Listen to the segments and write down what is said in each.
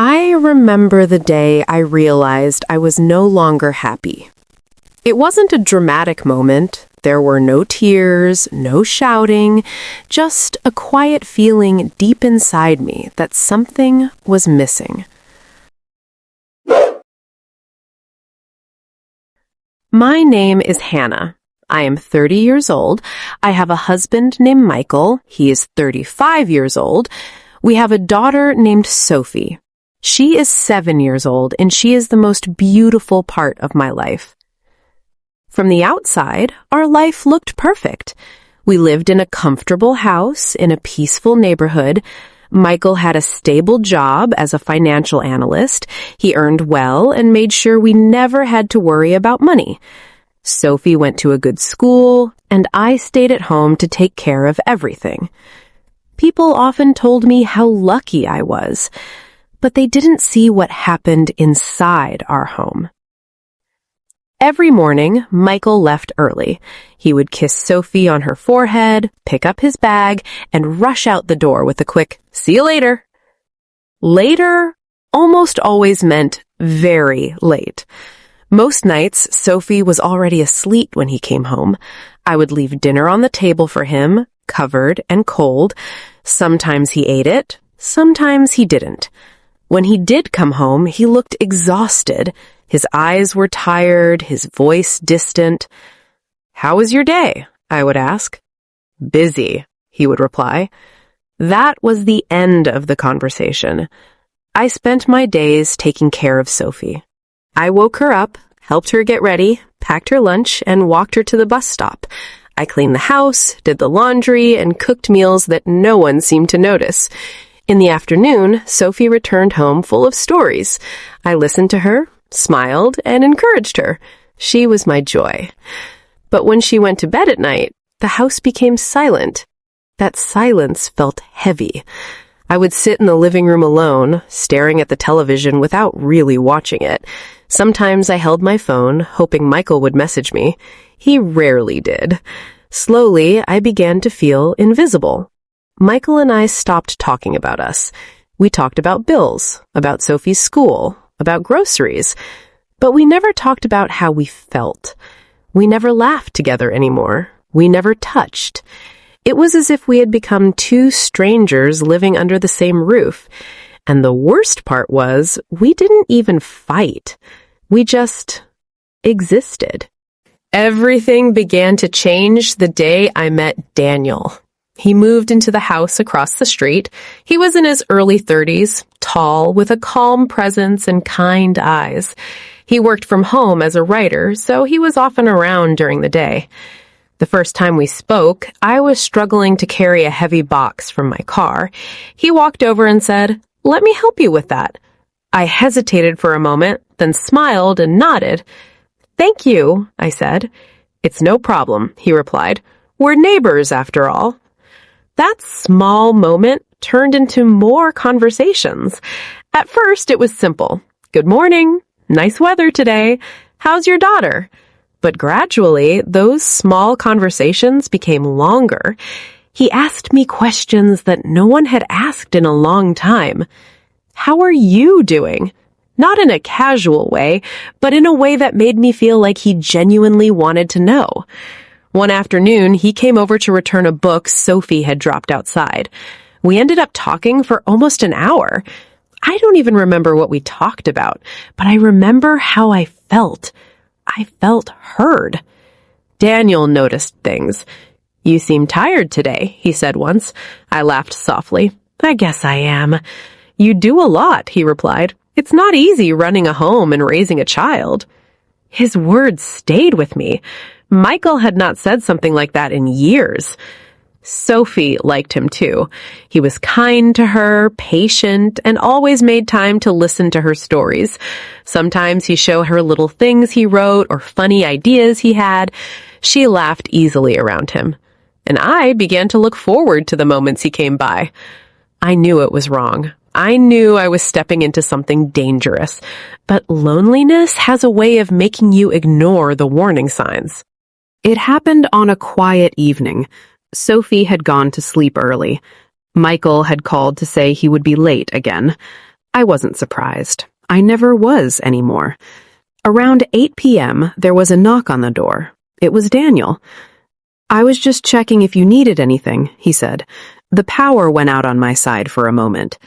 I remember the day I realized I was no longer happy. It wasn't a dramatic moment. There were no tears, no shouting, just a quiet feeling deep inside me that something was missing. My name is Hannah. I am 30 years old. I have a husband named Michael. He is 35 years old. We have a daughter named Sophie. She is 7 years old, and she is the most beautiful part of my life. From the outside, our life looked perfect. We lived in a comfortable house in a peaceful neighborhood. Michael had a stable job as a financial analyst. He earned well and made sure we never had to worry about money. Sophie went to a good school, and I stayed at home to take care of everything. People often told me how lucky I was, but they didn't see what happened inside our home. Every morning, Michael left early. He would kiss Sophie on her forehead, pick up his bag, and rush out the door with a quick, "See you later." Later almost always meant very late. Most nights, Sophie was already asleep when he came home. I would leave dinner on the table for him, covered and cold. Sometimes he ate it, sometimes he didn't. When he did come home, he looked exhausted. His eyes were tired, his voice distant. "How was your day?" I would ask. "Busy," he would reply. That was the end of the conversation. I spent my days taking care of Sophie. I woke her up, helped her get ready, packed her lunch, and walked her to the bus stop. I cleaned the house, did the laundry, and cooked meals that no one seemed to notice. In the afternoon, Sophie returned home full of stories. I listened to her, smiled, and encouraged her. She was my joy. But when she went to bed at night, the house became silent. That silence felt heavy. I would sit in the living room alone, staring at the television without really watching it. Sometimes I held my phone, hoping Michael would message me. He rarely did. Slowly, I began to feel invisible. Michael and I stopped talking about us. We talked about bills, about Sophie's school, about groceries, but we never talked about how we felt. We never laughed together anymore. We never touched. It was as if we had become two strangers living under the same roof. And the worst part was, we didn't even fight. We just existed. Everything began to change the day I met Daniel. He moved into the house across the street. He was in his early 30s, tall, with a calm presence and kind eyes. He worked from home as a writer, so he was often around during the day. The first time we spoke, I was struggling to carry a heavy box from my car. He walked over and said, "Let me help you with that." I hesitated for a moment, then smiled and nodded. "Thank you," I said. "It's no problem," he replied. "We're neighbors, after all." That small moment turned into more conversations. At first, it was simple. "Good morning. Nice weather today. How's your daughter?" But gradually, those small conversations became longer. He asked me questions that no one had asked in a long time. "How are you doing?" Not in a casual way, but in a way that made me feel like he genuinely wanted to know. One afternoon, he came over to return a book Sophie had dropped outside. We ended up talking for almost an hour. I don't even remember what we talked about, but I remember how I felt. I felt heard. Daniel noticed things. "You seem tired today," he said once. I laughed softly. "I guess I am." "You do a lot," he replied. "It's not easy running a home and raising a child." His words stayed with me. Michael had not said something like that in years. Sophie liked him too. He was kind to her, patient, and always made time to listen to her stories. Sometimes he showed her little things he wrote or funny ideas he had. She laughed easily around him. And I began to look forward to the moments he came by. I knew it was wrong. I knew I was stepping into something dangerous. But loneliness has a way of making you ignore the warning signs. It happened on a quiet evening. Sophie had gone to sleep early. Michael had called to say he would be late again. I wasn't surprised. I never was anymore. Around 8 p.m., there was a knock on the door. It was Daniel. "I was just checking if you needed anything," he said. The power went out on my side for a moment.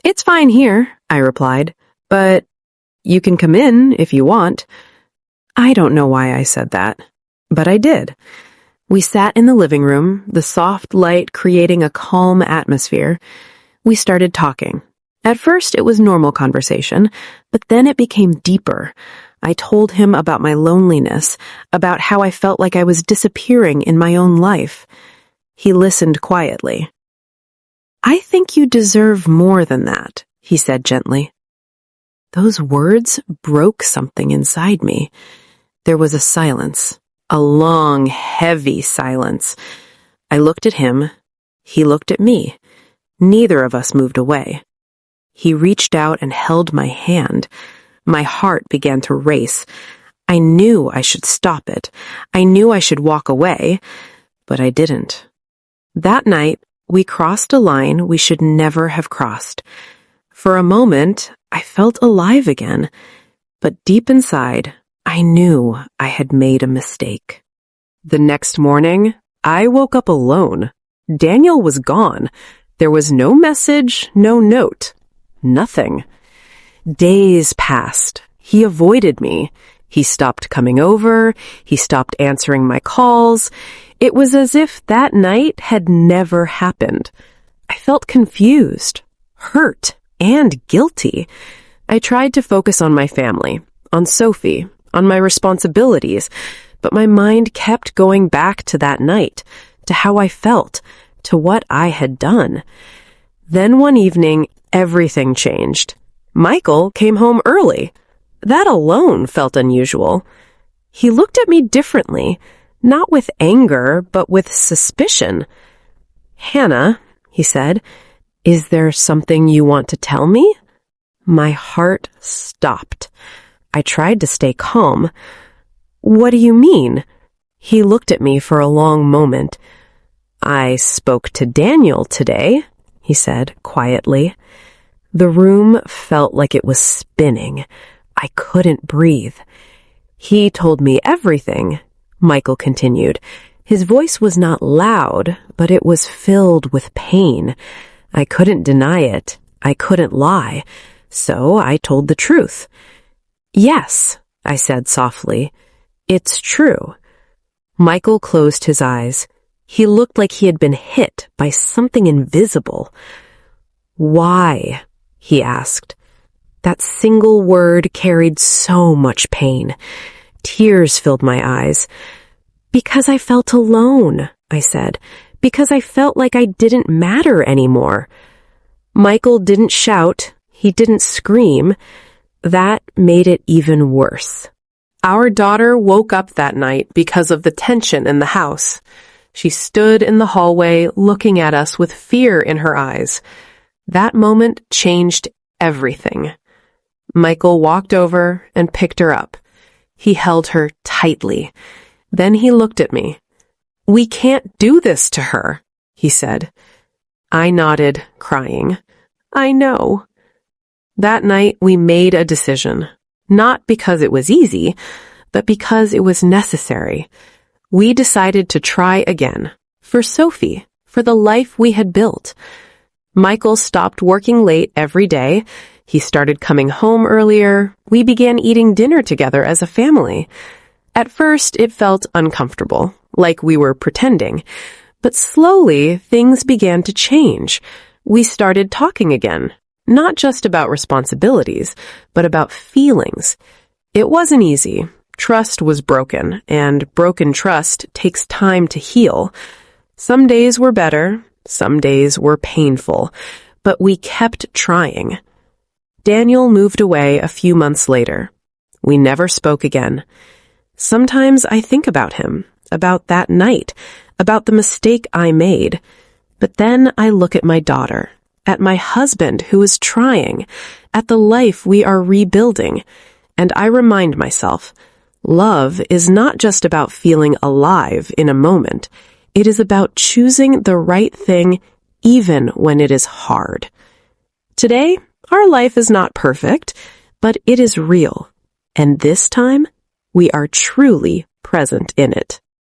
"It's fine here," I replied, "but you can come in if you want." I don't know why I said that, but I did. We sat in the living room, the soft light creating a calm atmosphere. We started talking. At first, it was normal conversation, but then it became deeper. I told him about my loneliness, about how I felt like I was disappearing in my own life. He listened quietly. "I think you deserve more than that," he said gently. Those words broke something inside me. There was a silence, a long, heavy silence. I looked at him. He looked at me. Neither of us moved away. He reached out and held my hand. My heart began to race. I knew I should stop it. I knew I should walk away, but I didn't. That night, we crossed a line we should never have crossed. For a moment, I felt alive again, but deep inside, I knew I had made a mistake. The next morning, I woke up alone. Daniel was gone. There was no message, no note. Nothing. Days passed. He avoided me. He stopped coming over. He stopped answering my calls. It was as if that night had never happened. I felt confused, hurt, and guilty. I tried to focus on my family, on Sophie, on my responsibilities, but my mind kept going back to that night, to how I felt, to what I had done. Then one evening, everything changed. Michael came home early. That alone felt unusual. He looked at me differently, not with anger, but with suspicion. "Hannah," he said, "is there something you want to tell me?" My heart stopped. I tried to stay calm. "What do you mean?" He looked at me for a long moment. "I spoke to Daniel today," he said quietly. The room felt like it was spinning. I couldn't breathe. "He told me everything," Michael continued. His voice was not loud, but it was filled with pain. I couldn't deny it. I couldn't lie. So I told the truth. "Yes," I said softly. "It's true." Michael closed his eyes. He looked like he had been hit by something invisible. "Why?" he asked. That single word carried so much pain. Tears filled my eyes. "Because I felt alone," I said. "Because I felt like I didn't matter anymore." Michael didn't shout. He didn't scream. That made it even worse. Our daughter woke up that night because of the tension in the house. She stood in the hallway looking at us with fear in her eyes. That moment changed everything. Michael walked over and picked her up. He held her tightly. Then he looked at me. "We can't do this to her," he said. I nodded, crying. "I know." That night we made a decision, not because it was easy, but because it was necessary. We decided to try again, for Sophie, for the life we had built. Michael stopped working late every day. He started coming home earlier. We began eating dinner together as a family. At first, it felt uncomfortable, like we were pretending. But slowly, things began to change. We started talking again, not just about responsibilities, but about feelings. It wasn't easy. Trust was broken, and broken trust takes time to heal. Some days were better, some days were painful, but we kept trying. Daniel moved away a few months later. We never spoke again. Sometimes I think about him, about that night, about the mistake I made. But then I look at my daughter, at my husband who is trying, at the life we are rebuilding, and I remind myself, love is not just about feeling alive in a moment. It is about choosing the right thing even when it is hard. Today, Our life is not perfect, but it is real. And this time, we are truly present in it.